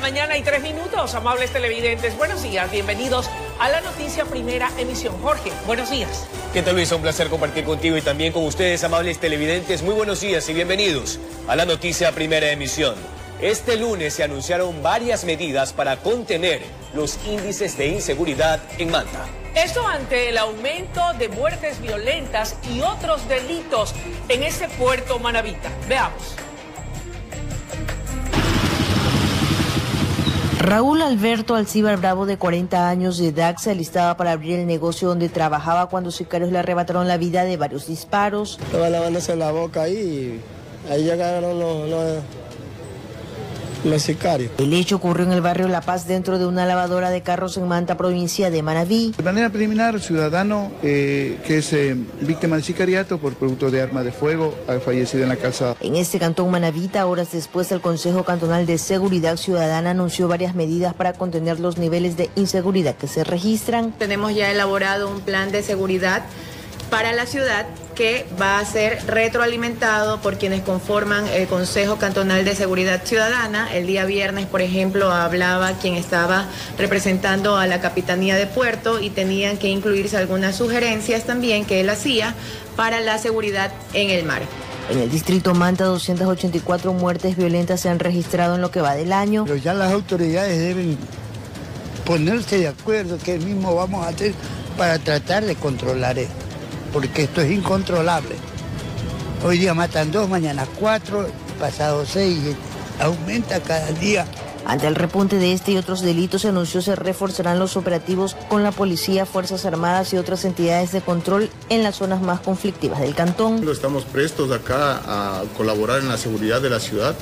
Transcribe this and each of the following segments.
mañana y 3 minutos, amables televidentes. Buenos días, bienvenidos a la noticia primera emisión. Jorge, buenos días. ¿Qué tal, Luis? Un placer compartir contigo y también con ustedes, amables televidentes. Muy buenos días y bienvenidos a la noticia primera emisión. Este lunes se anunciaron varias medidas para contener los índices de inseguridad en Manta. Esto ante el aumento de muertes violentas y otros delitos en ese puerto manabita. Veamos. Raúl Alberto Alcíbar Bravo, de 40 años de edad, se alistaba para abrir el negocio donde trabajaba cuando sicarios le arrebataron la vida de varios disparos. Estaba lavándose la boca ahí y ahí llegaron los sicarios. El hecho ocurrió en el barrio La Paz, dentro de una lavadora de carros en Manta, provincia de Manabí. De manera preliminar, ciudadano que es víctima de sicariato por producto de arma de fuego, ha fallecido en la calzada. En este cantón Manabita, horas después, el Consejo Cantonal de Seguridad Ciudadana anunció varias medidas para contener los niveles de inseguridad que se registran. Tenemos ya elaborado un plan de seguridad para la ciudad que va a ser retroalimentado por quienes conforman el Consejo Cantonal de Seguridad Ciudadana. El día viernes, por ejemplo, hablaba quien estaba representando a la Capitanía de Puerto y tenían que incluirse algunas sugerencias también que él hacía para la seguridad en el mar. En el distrito Manta, 284 muertes violentas se han registrado en lo que va del año. Pero ya las autoridades deben ponerse de acuerdo qué mismo vamos a hacer para tratar de controlar esto, porque esto es incontrolable. Hoy día matan 2, mañana 4, pasado 6, aumenta cada día. Ante el repunte de este y otros delitos, se anunció se reforzarán los operativos con la policía, Fuerzas Armadas y otras entidades de control en las zonas más conflictivas del cantón. Estamos prestos acá a colaborar en la seguridad de la ciudad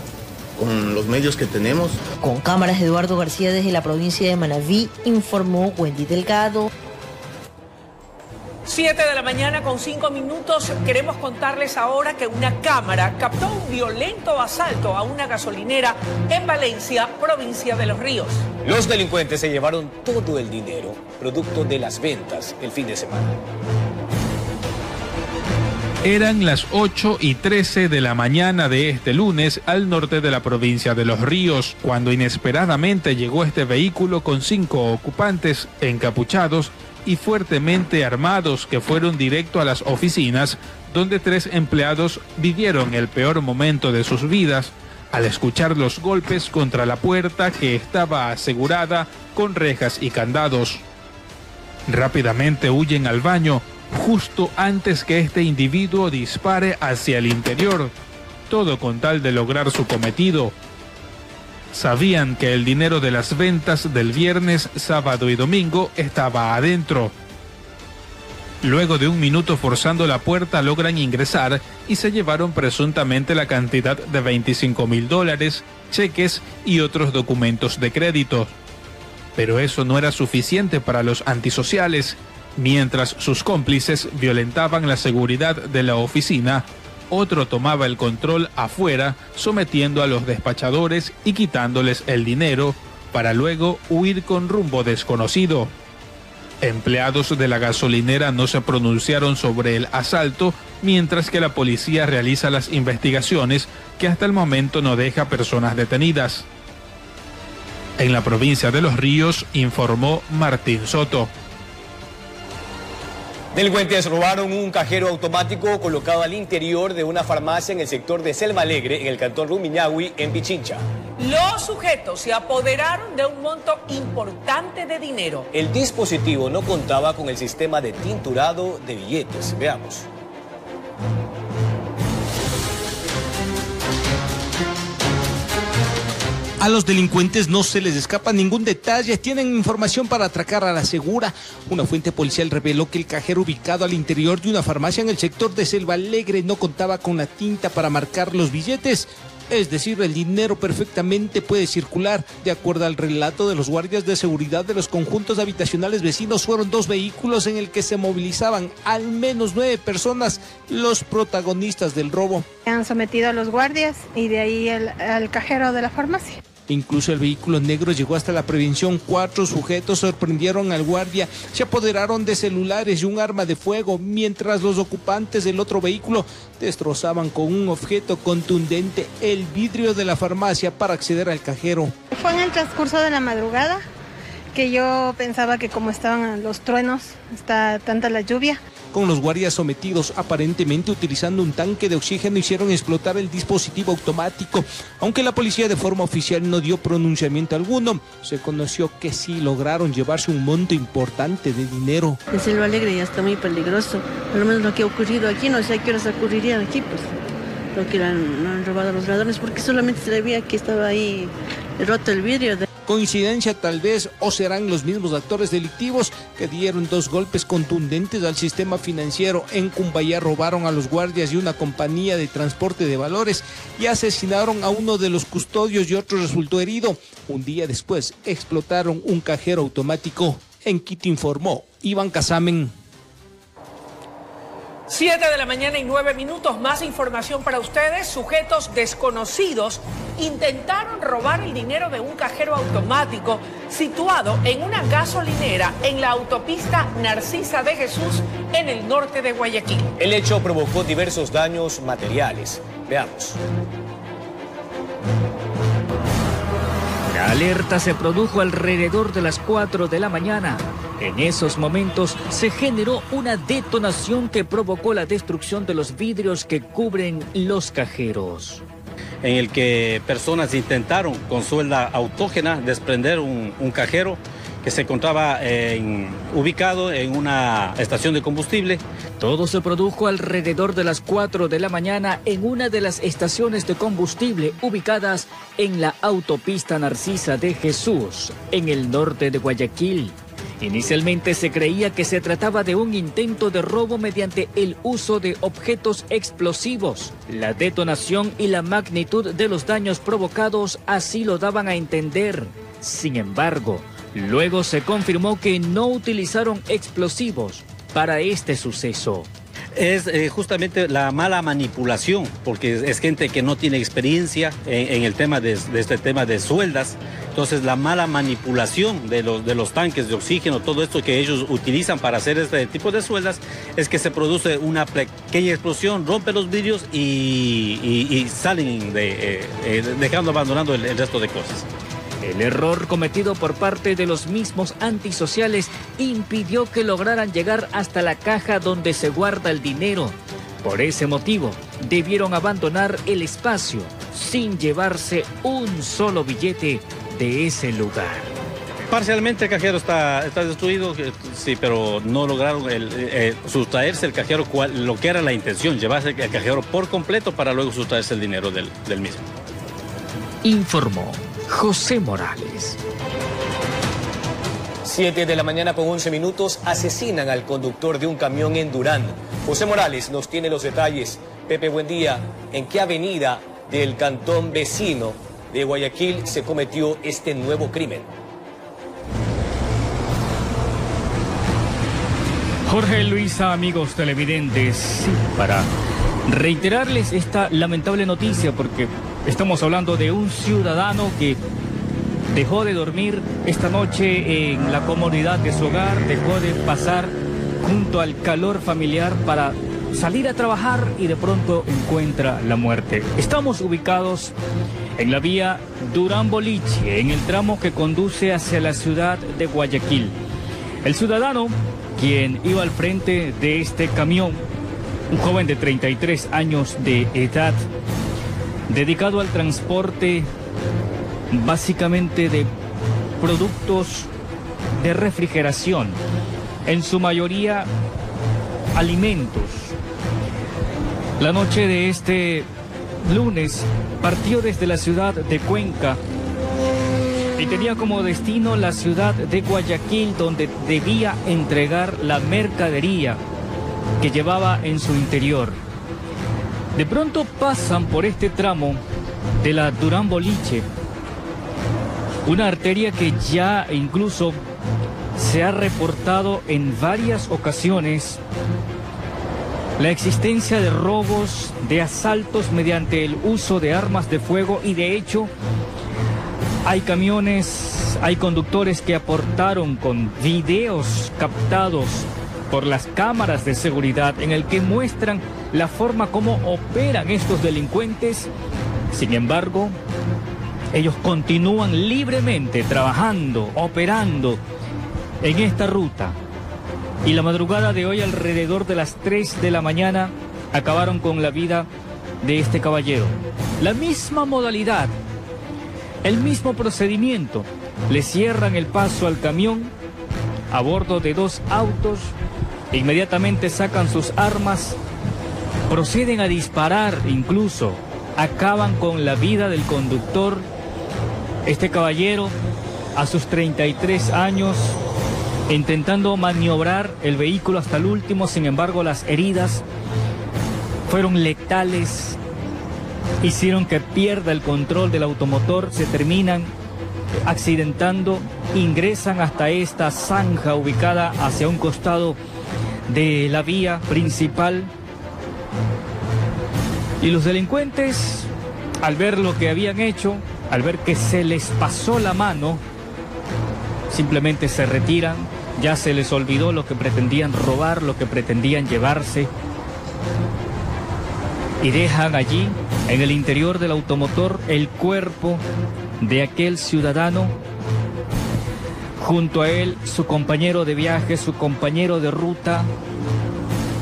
con los medios que tenemos. Con cámaras, Eduardo García desde la provincia de Manabí, informó Wendy Delgado. 7 de la mañana con 5 minutos. Queremos contarles ahora que una cámara captó un violento asalto a una gasolinera en Valencia, provincia de Los Ríos. Los delincuentes se llevaron todo el dinero, producto de las ventas el fin de semana. Eran las 8:13 de la mañana de este lunes al norte de la provincia de Los Ríos, cuando inesperadamente llegó este vehículo con 5 ocupantes encapuchados y fuertemente armados, que fueron directo a las oficinas, donde 3 empleados vivieron el peor momento de sus vidas al escuchar los golpes contra la puerta, que estaba asegurada con rejas y candados. Rápidamente huyen al baño justo antes que este individuo dispare hacia el interior, todo con tal de lograr su cometido. Sabían que el dinero de las ventas del viernes, sábado y domingo estaba adentro. Luego de 1 minuto forzando la puerta, logran ingresar y se llevaron presuntamente la cantidad de $25,000, cheques y otros documentos de crédito. Pero eso no era suficiente para los antisociales. Mientras sus cómplices violentaban la seguridad de la oficina, otro tomaba el control afuera, sometiendo a los despachadores y quitándoles el dinero, para luego huir con rumbo desconocido. Empleados de la gasolinera no se pronunciaron sobre el asalto, mientras que la policía realiza las investigaciones, que hasta el momento no deja personas detenidas. En la provincia de Los Ríos, informó Martín Soto. Delincuentes robaron un cajero automático colocado al interior de una farmacia en el sector de Selma Alegre, en el cantón Rumiñahui, en Pichincha. Los sujetos se apoderaron de un monto importante de dinero. El dispositivo no contaba con el sistema de tinturado de billetes. Veamos. A los delincuentes no se les escapa ningún detalle, tienen información para atracar a la segura. Una fuente policial reveló que el cajero ubicado al interior de una farmacia en el sector de Selva Alegre no contaba con la tinta para marcar los billetes. Es decir, el dinero perfectamente puede circular. De acuerdo al relato de los guardias de seguridad de los conjuntos habitacionales vecinos, fueron 2 vehículos en el que se movilizaban al menos 9 personas, los protagonistas del robo. Han sometido a los guardias y de ahí al cajero de la farmacia. Incluso el vehículo negro llegó hasta la prevención. 4 sujetos sorprendieron al guardia, se apoderaron de celulares y un arma de fuego, mientras los ocupantes del otro vehículo destrozaban con un objeto contundente el vidrio de la farmacia para acceder al cajero. Fue en el transcurso de la madrugada que yo pensaba que como estaban los truenos, está tanta la lluvia. Con los guardias sometidos, aparentemente utilizando un tanque de oxígeno, hicieron explotar el dispositivo automático. Aunque la policía de forma oficial no dio pronunciamiento alguno, se conoció que sí lograron llevarse un monto importante de dinero. En Selva Alegre ya está muy peligroso, por lo menos lo que ha ocurrido aquí, no sé a qué horas ocurrirían aquí, pues lo que han robado a los ladrones, porque solamente se le veía que estaba ahí roto el vidrio. Coincidencia tal vez, o serán los mismos actores delictivos que dieron 2 golpes contundentes al sistema financiero. En Cumbayá robaron a los guardias de una compañía de transporte de valores y asesinaron a uno de los custodios y otro resultó herido. Un día después explotaron un cajero automático. En Quito informó Iván Casamen. 7 de la mañana y 9 minutos, más información para ustedes. Sujetos desconocidos intentaron robar el dinero de un cajero automático situado en una gasolinera en la autopista Narcisa de Jesús en el norte de Guayaquil. El hecho provocó diversos daños materiales. Veamos. La alerta se produjo alrededor de las 4 de la mañana. En esos momentos se generó una detonación que provocó la destrucción de los vidrios que cubren los cajeros. En el que personas intentaron con suelda autógena desprender un cajero que se encontraba ubicado en una estación de combustible. Todo se produjo alrededor de las 4 de la mañana en una de las estaciones de combustible ubicadas en la autopista Narcisa de Jesús, en el norte de Guayaquil. Inicialmente se creía que se trataba de un intento de robo mediante el uso de objetos explosivos. La detonación y la magnitud de los daños provocados así lo daban a entender. Sin embargo, luego se confirmó que no utilizaron explosivos para este suceso. Es justamente la mala manipulación, porque es gente que no tiene experiencia en el tema de este tema de sueldas. Entonces la mala manipulación de los tanques de oxígeno, todo esto que ellos utilizan para hacer este tipo de sueldas, es que se produce una pequeña explosión, rompe los vidrios y salen dejando abandonando el resto de cosas. El error cometido por parte de los mismos antisociales impidió que lograran llegar hasta la caja donde se guarda el dinero. Por ese motivo, debieron abandonar el espacio sin llevarse un solo billete de ese lugar. Parcialmente el cajero está destruido, sí, pero no lograron sustraerse el cajero, lo que era la intención, llevarse el cajero por completo para luego sustraerse el dinero del mismo. Informó José Morales. 7 de la mañana con 11 minutos, asesinan al conductor de un camión en Durán. José Morales nos tiene los detalles. Pepe, buen día. ¿En qué avenida del cantón vecino de Guayaquil se cometió este nuevo crimen? Jorge, Luisa, amigos televidentes, sí, para reiterarles esta lamentable noticia, porque estamos hablando de un ciudadano que dejó de dormir esta noche en la comodidad de su hogar, dejó de pasar junto al calor familiar para salir a trabajar y de pronto encuentra la muerte. Estamos ubicados en la vía Durán-Boliche, en el tramo que conduce hacia la ciudad de Guayaquil. El ciudadano, quien iba al frente de este camión, un joven de 33 años de edad, dedicado al transporte básicamente de productos de refrigeración, en su mayoría alimentos. La noche de este lunes partió desde la ciudad de Cuenca y tenía como destino la ciudad de Guayaquil, donde debía entregar la mercadería que llevaba en su interior. De pronto pasan por este tramo de la Durán-Boliche, una arteria que ya incluso se ha reportado en varias ocasiones la existencia de robos, de asaltos mediante el uso de armas de fuego, y de hecho Hay camiones, hay conductores que aportaron con videos captados por las cámaras de seguridad en el que muestran la forma como operan estos delincuentes. Sin embargo, ellos continúan libremente trabajando, operando en esta ruta. Y la madrugada de hoy, alrededor de las 3 de la mañana, acabaron con la vida de este caballero. La misma modalidad, el mismo procedimiento. Le cierran el paso al camión a bordo de 2 autos. Inmediatamente sacan sus armas, proceden a disparar, incluso acaban con la vida del conductor. Este caballero, a sus 33 años, intentando maniobrar el vehículo hasta el último. Sin embargo, las heridas fueron letales, hicieron que pierda el control del automotor, se terminan accidentando, ingresan hasta esta zanja ubicada hacia un costado de la vía principal. Y los delincuentes, al ver lo que habían hecho, al ver que se les pasó la mano, simplemente se retiran. Ya se les olvidó lo que pretendían robar, lo que pretendían llevarse, y dejan allí, en el interior del automotor, el cuerpo de aquel ciudadano. Junto a él, su compañero de viaje, su compañero de ruta,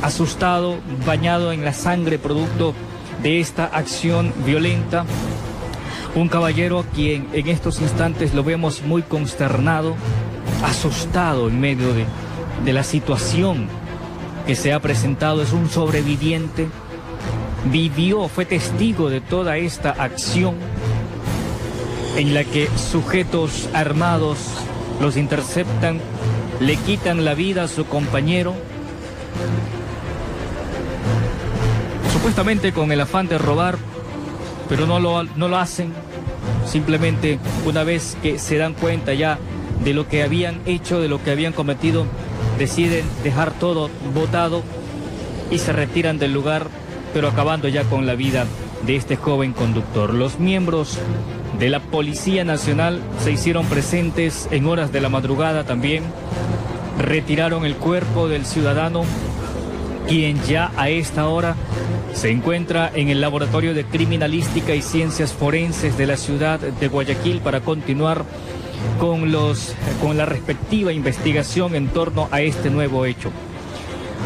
asustado, bañado en la sangre producto de esta acción violenta. Un caballero a quien en estos instantes lo vemos muy consternado, asustado en medio de la situación que se ha presentado. Es un sobreviviente, vivió, fue testigo de toda esta acción en la que sujetos armados los interceptan, le quitan la vida a su compañero, supuestamente con el afán de robar, pero no lo hacen. Simplemente, una vez que se dan cuenta ya de lo que habían hecho, de lo que habían cometido, deciden dejar todo botado y se retiran del lugar, pero acabando ya con la vida de este joven conductor. Los miembros de la Policía Nacional se hicieron presentes en horas de la madrugada también, retiraron el cuerpo del ciudadano, quien ya a esta hora se encuentra en el Laboratorio de Criminalística y Ciencias Forenses de la ciudad de Guayaquil para continuar con la respectiva investigación en torno a este nuevo hecho.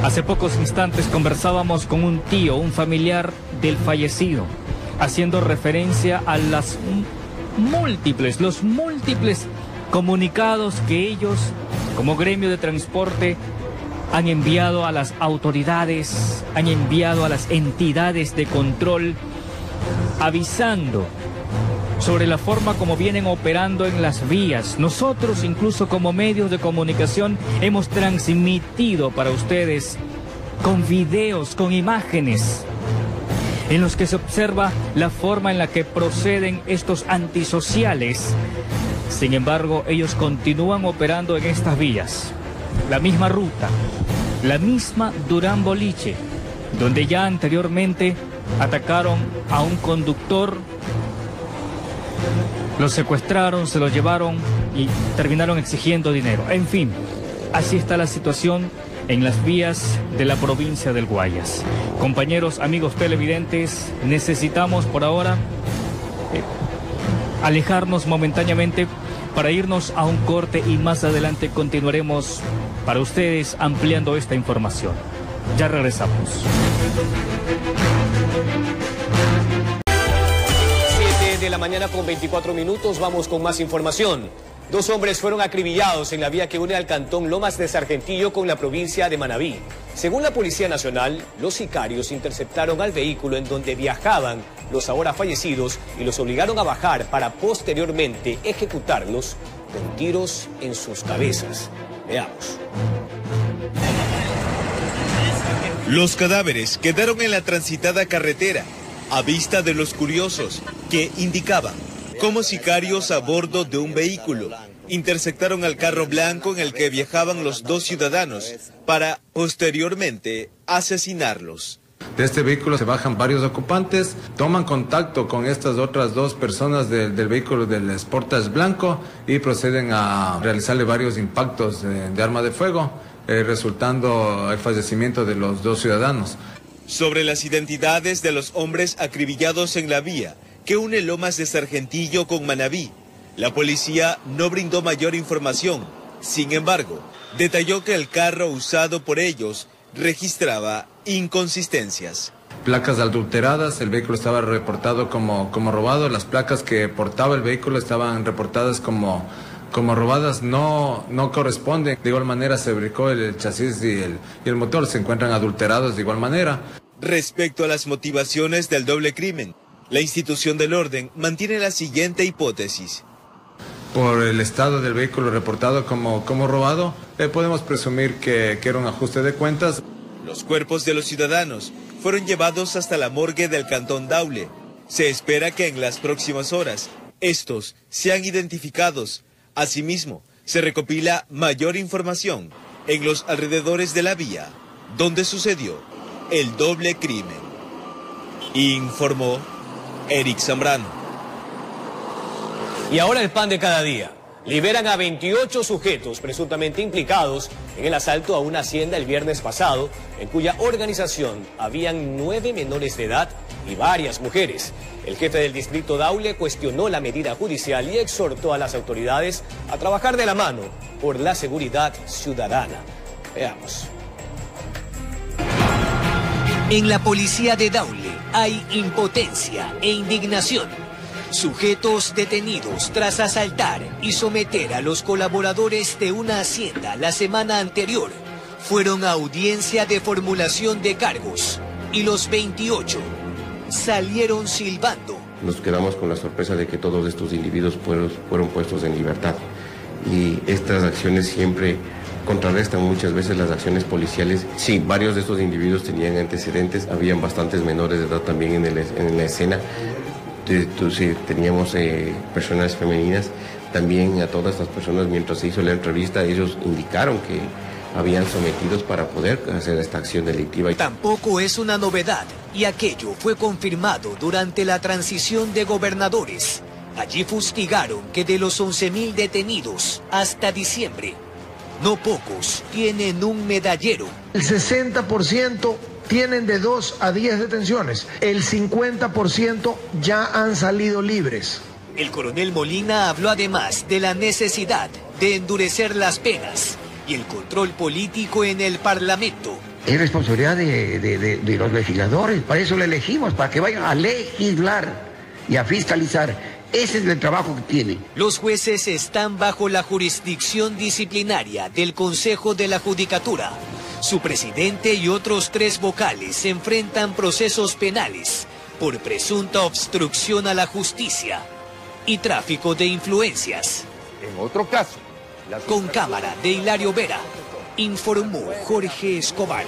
Hace pocos instantes conversábamos con un tío, un familiar del fallecido, haciendo referencia a los múltiples comunicados que ellos, como gremio de transporte, han enviado a las autoridades, han enviado a las entidades de control, avisando sobre la forma como vienen operando en las vías. Nosotros, incluso como medios de comunicación, hemos transmitido para ustedes con videos, con imágenes, en los que se observa la forma en la que proceden estos antisociales. Sin embargo, ellos continúan operando en estas vías. La misma ruta, la misma Durán Boliche, donde ya anteriormente atacaron a un conductor, lo secuestraron, se lo llevaron y terminaron exigiendo dinero. En fin, así está la situación en las vías de la provincia del Guayas. Compañeros, amigos televidentes, necesitamos por ahora alejarnos momentáneamente para irnos a un corte y más adelante continuaremos para ustedes ampliando esta información. Ya regresamos. 7 de la mañana con 24 minutos, vamos con más información. 2 hombres fueron acribillados en la vía que une al cantón Lomas de Sargentillo con la provincia de Manabí. Según la Policía Nacional, los sicarios interceptaron al vehículo en donde viajaban los ahora fallecidos y los obligaron a bajar para posteriormente ejecutarlos con tiros en sus cabezas. Veamos. Los cadáveres quedaron en la transitada carretera, a vista de los curiosos, que indicaban como sicarios a bordo de un vehículo interceptaron al carro blanco en el que viajaban los 2 ciudadanos para posteriormente asesinarlos. De este vehículo se bajan varios ocupantes, toman contacto con estas otras dos personas del vehículo del Sportage blanco y proceden a realizarle varios impactos de arma de fuego, resultando el fallecimiento de los dos ciudadanos. Sobre las identidades de los hombres acribillados en la vía que une Lomas de Sargentillo con Manabí, la policía no brindó mayor información. Sin embargo, detalló que el carro usado por ellos registraba inconsistencias. Placas adulteradas, el vehículo estaba reportado como robado, las placas que portaba el vehículo estaban reportadas como robadas, no corresponden. De igual manera se fabricó el chasis y el motor, se encuentran adulterados de igual manera. Respecto a las motivaciones del doble crimen, la institución del orden mantiene la siguiente hipótesis. Por el estado del vehículo reportado como robado, podemos presumir que era un ajuste de cuentas. Los cuerpos de los ciudadanos fueron llevados hasta la morgue del Cantón Daule. Se espera que en las próximas horas estos sean identificados. Asimismo, se recopila mayor información en los alrededores de la vía donde sucedió el doble crimen. Informó Eric Zambrano. Y ahora el pan de cada día. Liberan a 28 sujetos presuntamente implicados en el asalto a una hacienda el viernes pasado, en cuya organización habían 9 menores de edad y varias mujeres. El jefe del distrito Daule cuestionó la medida judicial y exhortó a las autoridades a trabajar de la mano por la seguridad ciudadana. Veamos. En la policía de Daule hay impotencia e indignación. Sujetos detenidos tras asaltar y someter a los colaboradores de una hacienda la semana anterior fueron a audiencia de formulación de cargos y los 28 salieron silbando. Nos quedamos con la sorpresa de que todos estos individuos fueron puestos en libertad y estas acciones siempre contrarrestan muchas veces las acciones policiales. Sí, varios de estos individuos tenían antecedentes, habían bastantes menores de edad también en la escena. Entonces, teníamos personas femeninas, también a todas estas personas mientras se hizo la entrevista ellos indicaron que habían sometidos para poder hacer esta acción delictiva. Tampoco es una novedad y aquello fue confirmado durante la transición de gobernadores. Allí fustigaron que de los 11.000 detenidos hasta diciembre, no pocos tienen un medallero. El 60% tienen de 2 a 10 detenciones. El 50% ya han salido libres. El coronel Molina habló además de la necesidad de endurecer las penas y el control político en el Parlamento. Es responsabilidad de los legisladores, para eso le elegimos, para que vayan a legislar y a fiscalizar. Ese es el trabajo que tienen. Los jueces están bajo la jurisdicción disciplinaria del Consejo de la Judicatura. Su presidente y otros 3 vocales se enfrentan procesos penales por presunta obstrucción a la justicia y tráfico de influencias. En otro caso, con cámara de Hilario Vera, informó Jorge Escobar.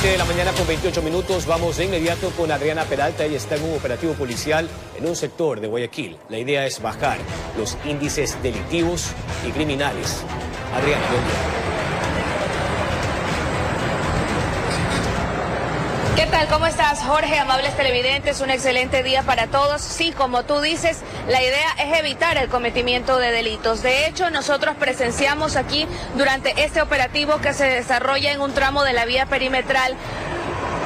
De la mañana con 28 minutos, vamos de inmediato con Adriana Peralta. Ella está en un operativo policial en un sector de Guayaquil. La idea es bajar los índices delictivos y criminales. Adriana, buen día. ¿Qué tal? ¿Cómo estás, Jorge? Amables televidentes, un excelente día para todos. Sí, como tú dices, la idea es evitar el cometimiento de delitos. De hecho, nosotros presenciamos aquí durante este operativo que se desarrolla en un tramo de la vía perimetral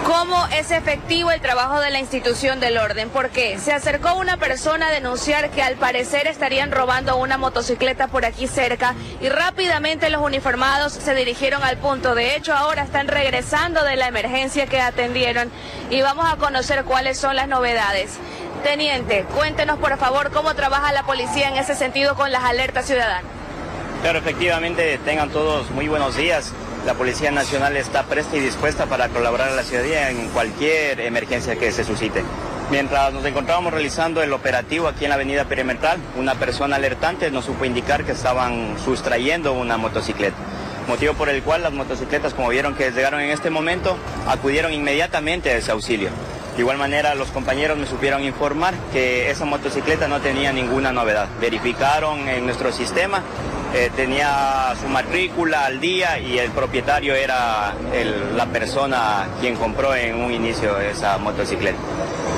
cómo es efectivo el trabajo de la institución del orden. Porque se acercó una persona a denunciar que al parecer estarían robando una motocicleta por aquí cerca y rápidamente los uniformados se dirigieron al punto. De hecho, ahora están regresando de la emergencia que atendieron y vamos a conocer cuáles son las novedades. Teniente, cuéntenos por favor cómo trabaja la policía en ese sentido con las alertas ciudadanas. Claro, efectivamente, tengan todos muy buenos días. La Policía Nacional está presta y dispuesta para colaborar a la ciudadanía en cualquier emergencia que se suscite. Mientras nos encontrábamos realizando el operativo aquí en la avenida perimetral, una persona alertante nos supo indicar que estaban sustrayendo una motocicleta. motivo por el cual las motocicletas, como vieron que llegaron en este momento, acudieron inmediatamente a ese auxilio. De igual manera, los compañeros me supieron informar que esa motocicleta no tenía ninguna novedad. Verificaron en nuestro sistema, tenía su matrícula al día y el propietario era la persona quien compró en un inicio esa motocicleta.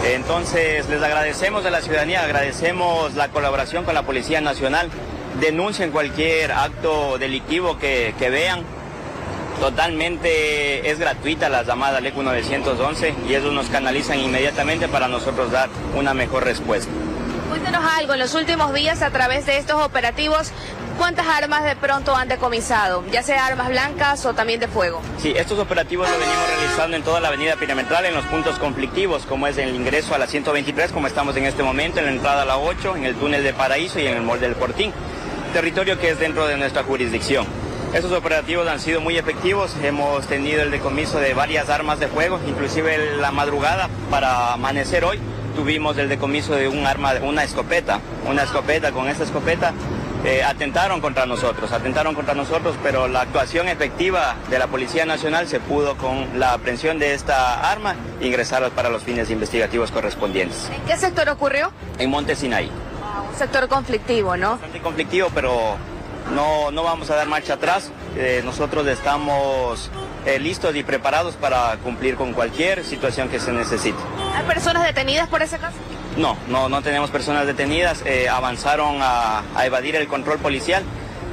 Entonces, les agradecemos a la ciudadanía, agradecemos la colaboración con la Policía Nacional. Denuncien cualquier acto delictivo que vean. Totalmente es gratuita la llamada al ECU 911 y ellos nos canalizan inmediatamente para nosotros dar una mejor respuesta. Cuéntanos algo, en los últimos días a través de estos operativos, ¿cuántas armas de pronto han decomisado? Ya sea armas blancas o también de fuego. Sí, estos operativos los venimos realizando en toda la avenida perimetral, en los puntos conflictivos, como es el ingreso a la 123, como estamos en este momento, en la entrada a la 8, en el túnel de Paraíso y en el molde del Fortín, territorio que es dentro de nuestra jurisdicción. Estos operativos han sido muy efectivos, hemos tenido el decomiso de varias armas de fuego, inclusive la madrugada para amanecer hoy tuvimos el decomiso de una escopeta. Con esta escopeta atentaron contra nosotros, pero la actuación efectiva de la Policía Nacional se pudo con la aprehensión de esta arma e ingresarla para los fines investigativos correspondientes. ¿En qué sector ocurrió? En Monte Sinaí. Un sector conflictivo, ¿no? Bastante conflictivo, pero no vamos a dar marcha atrás. Nosotros estamos listos y preparados para cumplir con cualquier situación que se necesite. ¿Hay personas detenidas por ese caso? No tenemos personas detenidas. Avanzaron a evadir el control policial,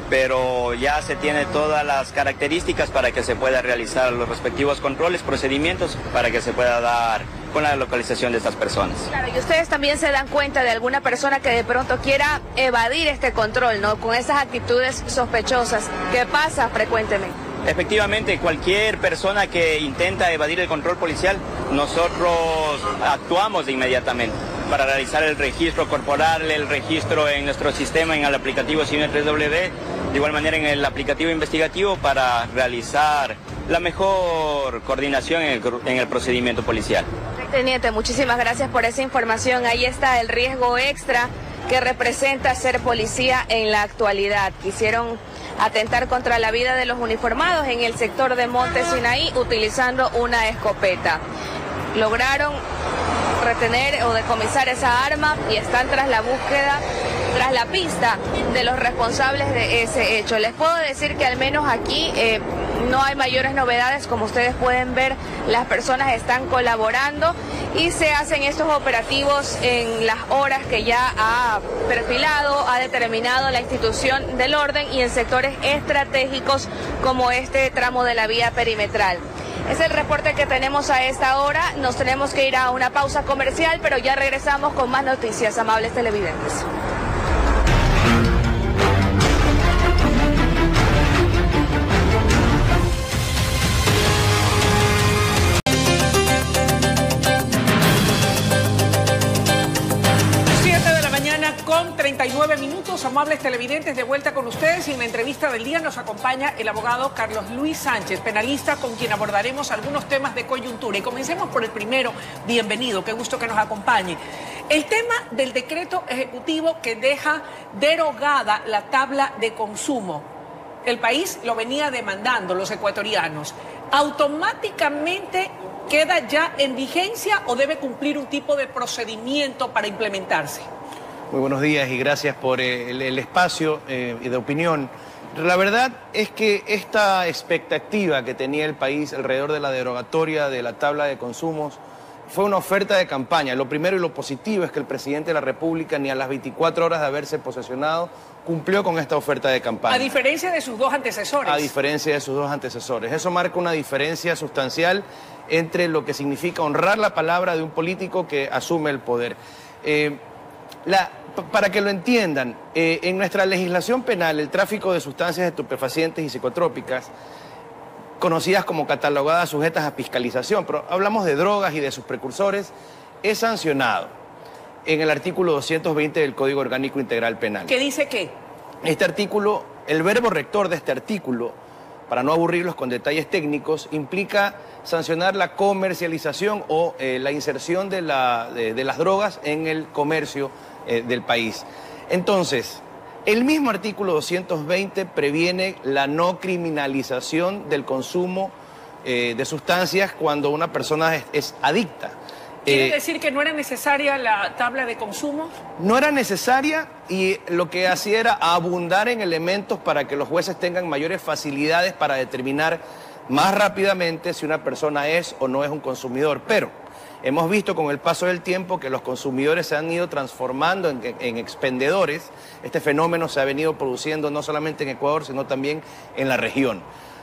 pero ya se tiene todas las características para que se pueda realizar los respectivos controles, procedimientos, para que se pueda dar con la localización de estas personas. Claro, y ustedes también se dan cuenta de alguna persona que de pronto quiera evadir este control, ¿no? Con esas actitudes sospechosas. ¿Qué pasa frecuentemente? Efectivamente, cualquier persona que intenta evadir el control policial, nosotros actuamos de inmediatamente para realizar el registro corporal, el registro en nuestro sistema, en el aplicativo Cine 3W, de igual manera en el aplicativo investigativo para realizar la mejor coordinación en el procedimiento policial. Teniente, muchísimas gracias por esa información. Ahí está el riesgo extra que representa ser policía en la actualidad. Quisieron atentar contra la vida de los uniformados en el sector de Monte Sinaí utilizando una escopeta. Lograron retener o decomisar esa arma y están tras la búsqueda, tras la pista de los responsables de ese hecho. Les puedo decir que al menos aquí no hay mayores novedades. Como ustedes pueden ver, las personas están colaborando y se hacen estos operativos en las horas que ya ha perfilado, ha determinado la institución del orden y en sectores estratégicos como este tramo de la vía perimetral. Es el reporte que tenemos a esta hora. Nos tenemos que ir a una pausa comercial, pero ya regresamos con más noticias, amables televidentes. Con 39 minutos, amables televidentes, de vuelta con ustedes y en la entrevista del día nos acompaña el abogado Carlos Luis Sánchez, penalista con quien abordaremos algunos temas de coyuntura. Y comencemos por el primero. Bienvenido, qué gusto que nos acompañe. El tema del decreto ejecutivo que deja derogada la tabla de consumo. El país lo venía demandando, los ecuatorianos. ¿Automáticamente queda ya en vigencia o debe cumplir un tipo de procedimiento para implementarse? Muy buenos días y gracias por el espacio y de opinión. La verdad es que esta expectativa que tenía el país alrededor de la derogatoria de la tabla de consumos fue una oferta de campaña. Lo primero y lo positivo es que el presidente de la República, ni a las 24 horas de haberse posesionado, cumplió con esta oferta de campaña. A diferencia de sus dos antecesores. A diferencia de sus dos antecesores. Eso marca una diferencia sustancial entre lo que significa honrar la palabra de un político que asume el poder. Para que lo entiendan, en nuestra legislación penal, el tráfico de sustancias estupefacientes y psicotrópicas, conocidas como catalogadas sujetas a fiscalización, pero hablamos de drogas y de sus precursores, es sancionado en el artículo 220 del Código Orgánico Integral Penal. ¿Qué dice qué? Este artículo, el verbo rector de este artículo, para no aburrirlos con detalles técnicos, implica sancionar la comercialización o la inserción de las drogas en el comercio del país. Entonces, El mismo artículo 220 previene la no criminalización del consumo de sustancias cuando una persona es adicta. ¿Quiere decir que no era necesaria la tabla de consumo? No era necesaria y lo que hacía era abundar en elementos para que los jueces tengan mayores facilidades para determinar más rápidamente si una persona es o no es un consumidor. Pero hemos visto con el paso del tiempo que los consumidores se han ido transformando en expendedores. Este fenómeno se ha venido produciendo no solamente en Ecuador, sino también en la región.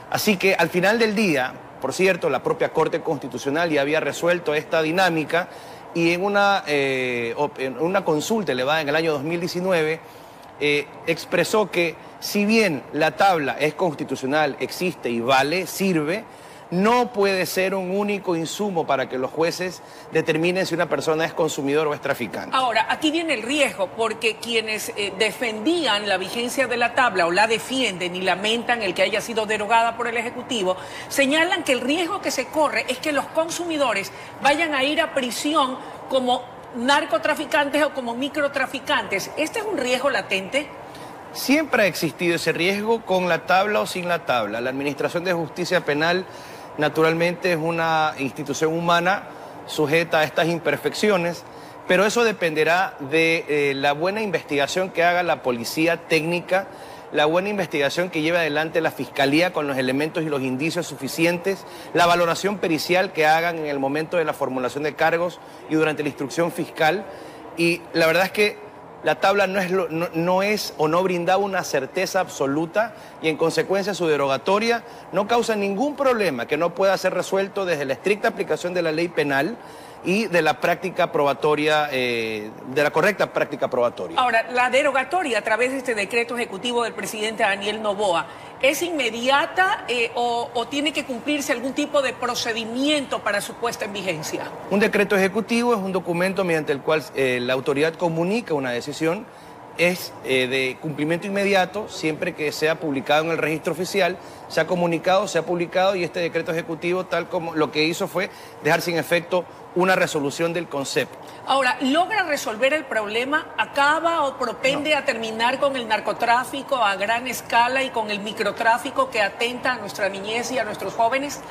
Así que al final del día, por cierto, la propia Corte Constitucional ya había resuelto esta dinámica y en una consulta elevada en el año 2019 expresó que si bien la tabla es constitucional, existe y vale, sirve, no puede ser un único insumo para que los jueces determinen si una persona es consumidor o es traficante. Ahora, aquí viene el riesgo, porque quienes defendían la vigencia de la tabla o la defienden y lamentan el que haya sido derogada por el Ejecutivo, señalan que el riesgo que se corre es que los consumidores vayan a ir a prisión como narcotraficantes o como microtraficantes. ¿Este es un riesgo latente? Siempre ha existido ese riesgo con la tabla o sin la tabla. La Administración de Justicia Penal naturalmente es una institución humana sujeta a estas imperfecciones, pero eso dependerá de la buena investigación que haga la policía técnica, la buena investigación que lleve adelante la Fiscalía con los elementos y los indicios suficientes, la valoración pericial que hagan en el momento de la formulación de cargos y durante la instrucción fiscal. Y la verdad es que la tabla no es o no brindaba una certeza absoluta y en consecuencia su derogatoria no causa ningún problema que no pueda ser resuelto desde la estricta aplicación de la ley penal y de la práctica probatoria, de la correcta práctica probatoria. Ahora, la derogatoria a través de este decreto ejecutivo del presidente Daniel Noboa, ¿es inmediata o tiene que cumplirse algún tipo de procedimiento para su puesta en vigencia? Un decreto ejecutivo es un documento mediante el cual la autoridad comunica una decisión, es de cumplimiento inmediato siempre que sea publicado en el registro oficial, se ha comunicado, se ha publicado y este decreto ejecutivo tal como lo que hizo fue dejar sin efecto una resolución del CONCEP. Ahora, ¿logra resolver el problema? ¿Acaba o propende a terminar con el narcotráfico a gran escala y con el microtráfico que atenta a nuestra niñez y a nuestros jóvenes?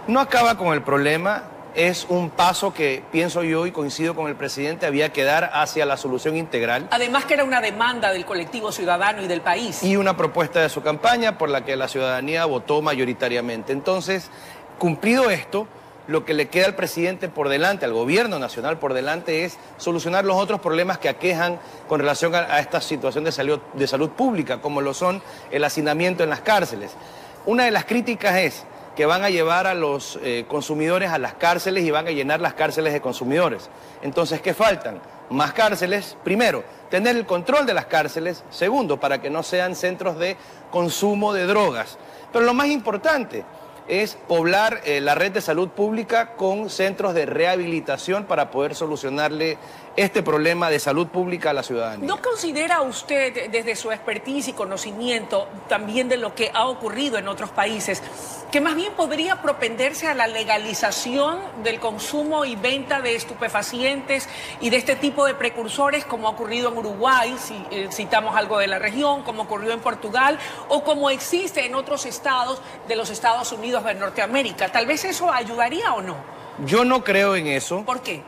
No acaba con el problema, es un paso que pienso yo y coincido con el presidente había que dar hacia la solución integral. Además que era una demanda del colectivo ciudadano y del país. Y una propuesta de su campaña por la que la ciudadanía votó mayoritariamente. Entonces, cumplido esto, lo que le queda al presidente por delante, al gobierno nacional por delante, es solucionar los otros problemas que aquejan con relación a esta situación de salud pública, como lo son el hacinamiento en las cárceles. Una de las críticas es que van a llevar a los consumidores a las cárceles y van a llenar las cárceles de consumidores. Entonces, ¿qué faltan? Más cárceles. Primero, tener el control de las cárceles. Segundo, para que no sean centros de consumo de drogas. Pero lo más importante es poblar la red de salud pública con centros de rehabilitación para poder solucionarle este problema de salud pública a la ciudadanía. ¿No considera usted, desde su expertise y conocimiento también de lo que ha ocurrido en otros países, que más bien podría propenderse a la legalización del consumo y venta de estupefacientes y de este tipo de precursores, como ha ocurrido en Uruguay, si citamos algo de la región, como ocurrió en Portugal o como existe en otros estados de los Estados Unidos de Norteamérica? ¿Tal vez eso ayudaría o no? Yo no creo en eso. ¿Por qué?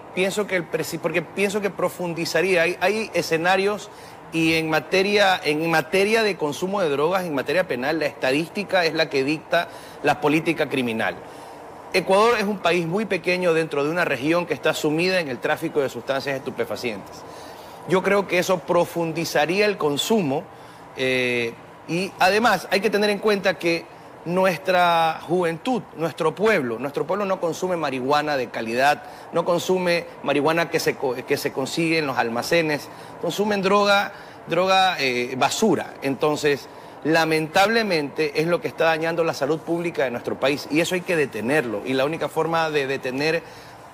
Porque pienso que profundizaría. Hay escenarios y en materia de consumo de drogas, en materia penal, la estadística es la que dicta la política criminal. Ecuador es un país muy pequeño dentro de una región que está sumida en el tráfico de sustancias estupefacientes. Yo creo que eso profundizaría el consumo y además hay que tener en cuenta que nuestra juventud, nuestro pueblo no consume marihuana de calidad, no consume marihuana que se consigue en los almacenes, consumen droga basura. Entonces, lamentablemente es lo que está dañando la salud pública de nuestro país y eso hay que detenerlo. Y la única forma de detener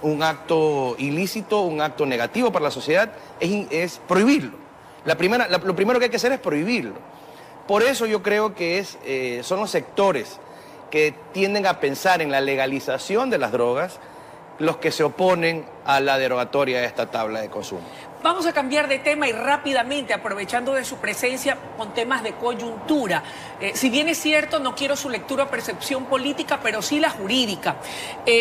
un acto ilícito, un acto negativo para la sociedad es prohibirlo. Lo primero que hay que hacer es prohibirlo. Por eso yo creo que son los sectores que tienden a pensar en la legalización de las drogas los que se oponen a la derogatoria de esta tabla de consumo. Vamos a cambiar de tema y rápidamente, aprovechando de su presencia con temas de coyuntura. Si bien es cierto, no quiero su lectura o percepción política, pero sí la jurídica.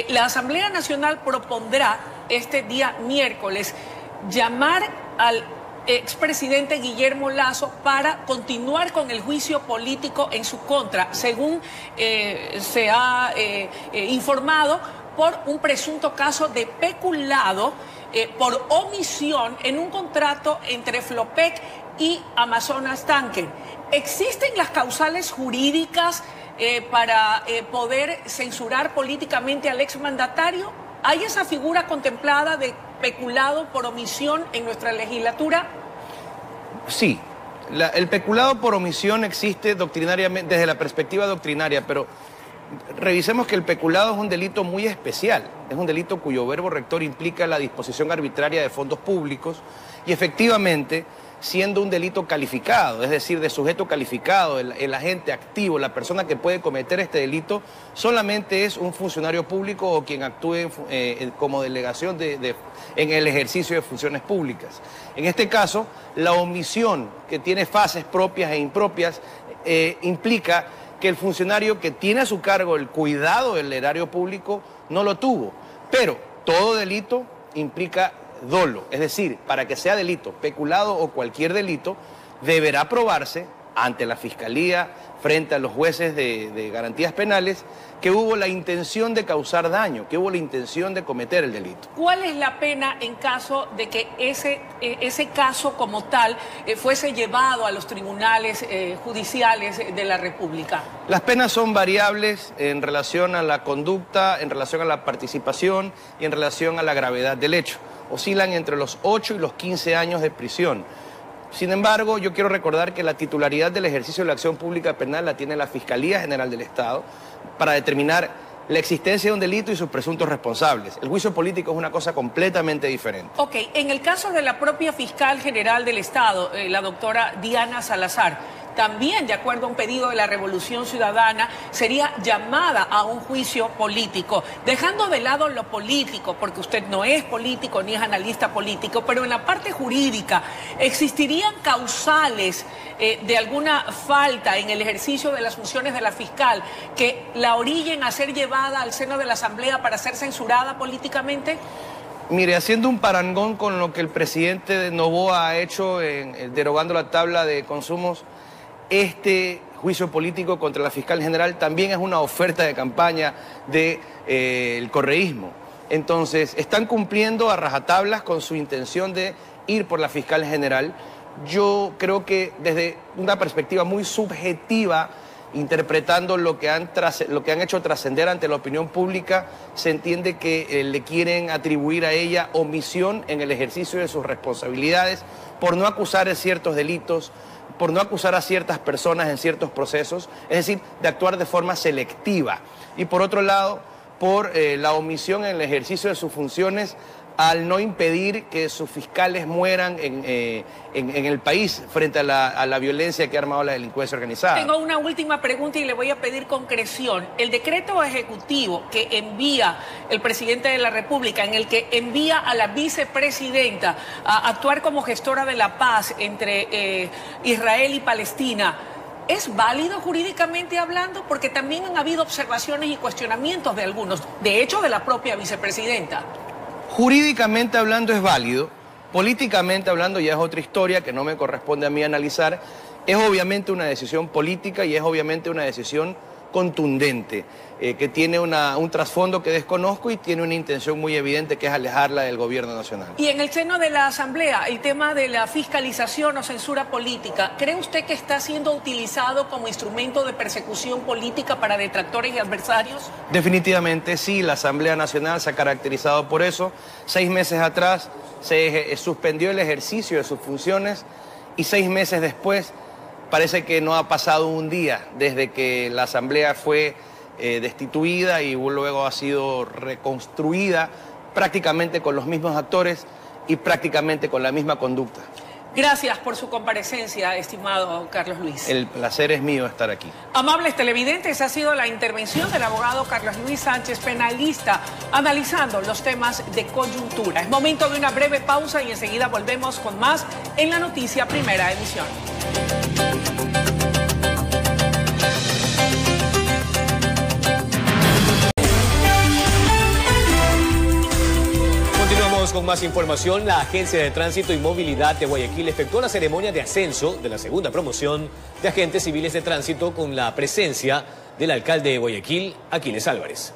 La Asamblea Nacional propondrá este día miércoles llamar al expresidente Guillermo Lasso para continuar con el juicio político en su contra, según se ha informado, por un presunto caso de peculado por omisión en un contrato entre Flopec y Amazonas Tanker. ¿Existen las causales jurídicas para poder censurar políticamente al exmandatario? ¿Hay esa figura contemplada de peculado por omisión en nuestra legislatura? Sí, el peculado por omisión existe doctrinariamente, desde la perspectiva doctrinaria, pero revisemos que el peculado es un delito muy especial, es un delito cuyo verbo rector implica la disposición arbitraria de fondos públicos y efectivamente, siendo un delito calificado, es decir, de sujeto calificado, el agente activo, la persona que puede cometer este delito, solamente es un funcionario público o quien actúe como delegación en el ejercicio de funciones públicas. En este caso, la omisión, que tiene fases propias e impropias, implica que el funcionario que tiene a su cargo el cuidado del erario público no lo tuvo. Pero todo delito implica dolo, es decir, para que sea delito, peculado o cualquier delito, deberá probarse ante la Fiscalía, frente a los jueces de garantías penales, que hubo la intención de causar daño, que hubo la intención de cometer el delito. ¿Cuál es la pena en caso de que ese caso como tal fuese llevado a los tribunales judiciales de la República? Las penas son variables en relación a la conducta, en relación a la participación y en relación a la gravedad del hecho. Oscilan entre los 8 y los 15 años de prisión. Sin embargo, yo quiero recordar que la titularidad del ejercicio de la acción pública penal la tiene la Fiscalía General del Estado para determinar la existencia de un delito y sus presuntos responsables. El juicio político es una cosa completamente diferente. Ok, en el caso de la propia Fiscal General del Estado, la doctora Diana Salazar, también, de acuerdo a un pedido de la Revolución Ciudadana, sería llamada a un juicio político, dejando de lado lo político, porque usted no es político ni es analista político, pero en la parte jurídica, ¿existirían causales de alguna falta en el ejercicio de las funciones de la fiscal que la orillen a ser llevada al seno de la Asamblea para ser censurada políticamente? Mire, haciendo un parangón con lo que el presidente de Noboa ha hecho derogando la tabla de consumos, este juicio político contra la fiscal general también es una oferta de campaña del correísmo. Entonces, están cumpliendo a rajatablas con su intención de ir por la fiscal general. Yo creo que desde una perspectiva muy subjetiva, interpretando lo que han hecho trascender ante la opinión pública, se entiende que le quieren atribuir a ella omisión en el ejercicio de sus responsabilidades por no acusar de ciertos delitos, por no acusar a ciertas personas en ciertos procesos, es decir, de actuar de forma selectiva. Y por otro lado, por la omisión en el ejercicio de sus funciones al no impedir que sus fiscales mueran en el país frente a la violencia que ha armado la delincuencia organizada. Tengo una última pregunta y le voy a pedir concreción. El decreto ejecutivo que envía el presidente de la República, en el que envía a la vicepresidenta a actuar como gestora de la paz entre Israel y Palestina, ¿es válido jurídicamente hablando? Porque también han habido observaciones y cuestionamientos de algunos, de hecho de la propia vicepresidenta. Jurídicamente hablando es válido, políticamente hablando ya es otra historia que no me corresponde a mí analizar. Es obviamente una decisión política y es obviamente una decisión contundente, que tiene un trasfondo que desconozco y tiene una intención muy evidente que es alejarla del gobierno nacional. Y en el seno de la Asamblea, el tema de la fiscalización o censura política, ¿cree usted que está siendo utilizado como instrumento de persecución política para detractores y adversarios? Definitivamente sí, la Asamblea Nacional se ha caracterizado por eso. 6 meses atrás se suspendió el ejercicio de sus funciones y 6 meses después parece que no ha pasado un día desde que la Asamblea fue destituida y luego ha sido reconstruida prácticamente con los mismos actores y prácticamente con la misma conducta. Gracias por su comparecencia, estimado Carlos Luis. El placer es mío estar aquí. Amables televidentes, ha sido la intervención del abogado Carlos Luis Sánchez, penalista, analizando los temas de coyuntura. Es momento de una breve pausa y enseguida volvemos con más en la noticia Primera Emisión. Con más información, la Agencia de Tránsito y Movilidad de Guayaquil efectuó la ceremonia de ascenso de la segunda promoción de agentes civiles de tránsito con la presencia del alcalde de Guayaquil, Aquiles Álvarez.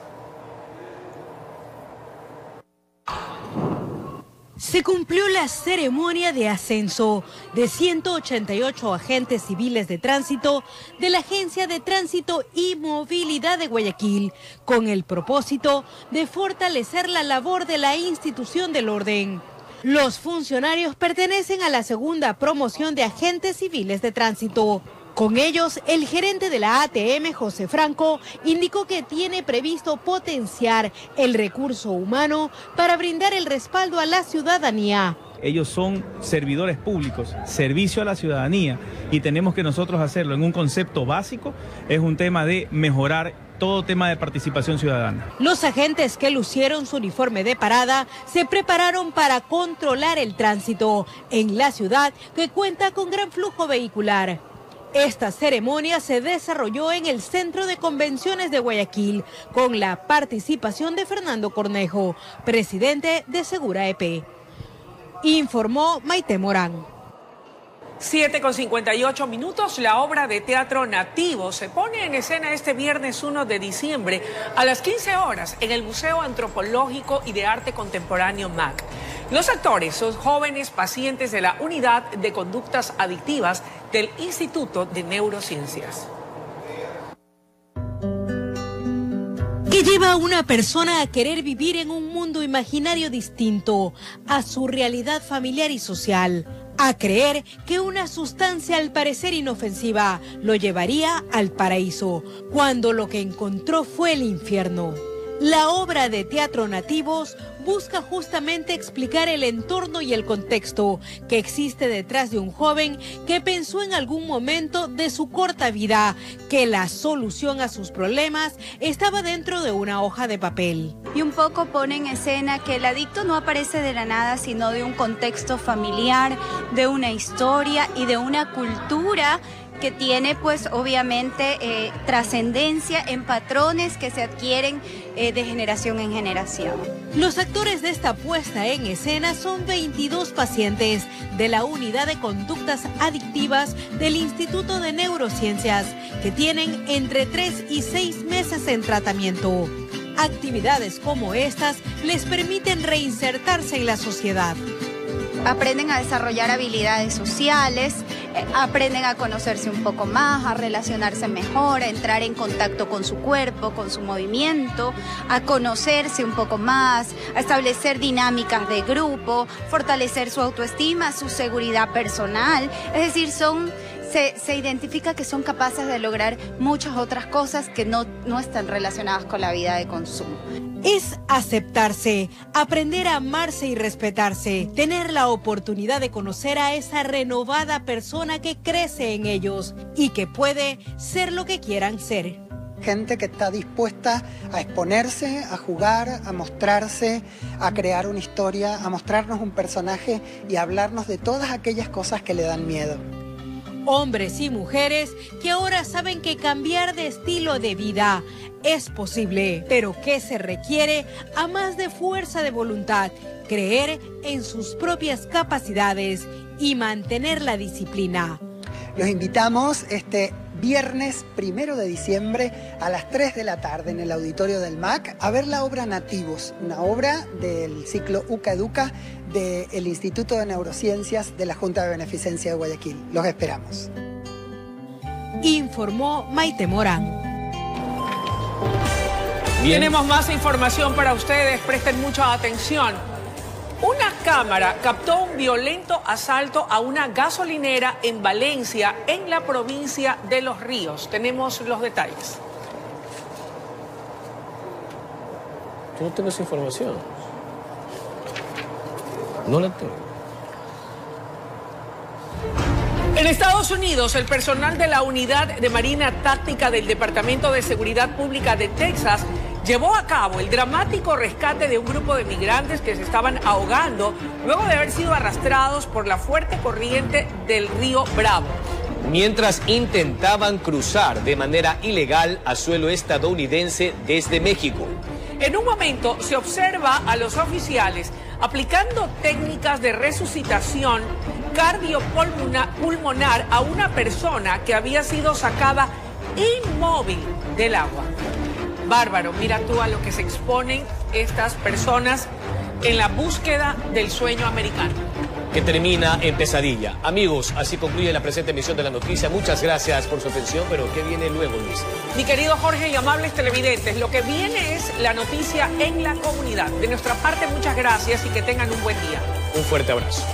Se cumplió la ceremonia de ascenso de 188 agentes civiles de tránsito de la Agencia de Tránsito y Movilidad de Guayaquil, con el propósito de fortalecer la labor de la institución del orden. Los funcionarios pertenecen a la segunda promoción de agentes civiles de tránsito. Con ellos, el gerente de la ATM, José Franco, indicó que tiene previsto potenciar el recurso humano para brindar el respaldo a la ciudadanía. Ellos son servidores públicos, servicio a la ciudadanía, y tenemos que nosotros hacerlo en un concepto básico, es un tema de mejorar todo tema de participación ciudadana. Los agentes que lucieron su uniforme de parada se prepararon para controlar el tránsito en la ciudad, que cuenta con gran flujo vehicular. Esta ceremonia se desarrolló en el Centro de Convenciones de Guayaquil con la participación de Fernando Cornejo, presidente de Segura EP. Informó Maite Morán. 7:58, la obra de teatro Nativo se pone en escena este viernes 1 de diciembre a las 15 horas en el Museo Antropológico y de Arte Contemporáneo MAC. Los actores son jóvenes pacientes de la Unidad de Conductas Adictivas del Instituto de Neurociencias. ¿Qué lleva a una persona a querer vivir en un mundo imaginario distinto a su realidad familiar y social? A creer que una sustancia al parecer inofensiva lo llevaría al paraíso, cuando lo que encontró fue el infierno. La obra de teatro Nativos busca justamente explicar el entorno y el contexto que existe detrás de un joven que pensó en algún momento de su corta vida que la solución a sus problemas estaba dentro de una hoja de papel. Y un poco pone en escena que el adicto no aparece de la nada, sino de un contexto familiar, de una historia y de una cultura que tiene pues obviamente trascendencia en patrones que se adquieren de generación en generación. Los actores de esta puesta en escena son 22 pacientes de la Unidad de Conductas Adictivas del Instituto de Neurociencias que tienen entre 3 y 6 meses en tratamiento. Actividades como estas les permiten reinsertarse en la sociedad. Aprenden a desarrollar habilidades sociales, aprenden a conocerse un poco más, a relacionarse mejor, a entrar en contacto con su cuerpo, con su movimiento, a conocerse un poco más, a establecer dinámicas de grupo, fortalecer su autoestima, su seguridad personal. Es decir, se identifica que son capaces de lograr muchas otras cosas que no están relacionadas con la vida de consumo. Es aceptarse, aprender a amarse y respetarse, tener la oportunidad de conocer a esa renovada persona que crece en ellos y que puede ser lo que quieran ser. Gente que está dispuesta a exponerse, a jugar, a mostrarse, a crear una historia, a mostrarnos un personaje y a hablarnos de todas aquellas cosas que le dan miedo. Hombres y mujeres que ahora saben que cambiar de estilo de vida es posible, pero que se requiere a más de fuerza de voluntad, creer en sus propias capacidades y mantener la disciplina. Los invitamos este viernes 1 de diciembre a las 3 de la tarde en el auditorio del MAC a ver la obra Nativos, una obra del ciclo UCA Educa del Instituto de Neurociencias de la Junta de Beneficencia de Guayaquil. Los esperamos. Informó Maite Morán. Bien. Tenemos más información para ustedes, presten mucha atención. Una cámara captó un violento asalto a una gasolinera en Valencia, en la provincia de Los Ríos. Tenemos los detalles. Yo no tengo esa información. No la tengo. En Estados Unidos, el personal de la Unidad de Marina Táctica del Departamento de Seguridad Pública de Texas llevó a cabo el dramático rescate de un grupo de migrantes que se estaban ahogando luego de haber sido arrastrados por la fuerte corriente del río Bravo, mientras intentaban cruzar de manera ilegal a suelo estadounidense desde México. En un momento se observa a los oficiales aplicando técnicas de resucitación cardiopulmonar a una persona que había sido sacada inmóvil del agua. Bárbaro, mira tú a lo que se exponen estas personas en la búsqueda del sueño americano. Que termina en pesadilla. Amigos, así concluye la presente emisión de La Noticia. Muchas gracias por su atención, pero ¿qué viene luego, Luis? Mi querido Jorge y amables televidentes, lo que viene es la noticia en la comunidad. De nuestra parte, muchas gracias y que tengan un buen día. Un fuerte abrazo.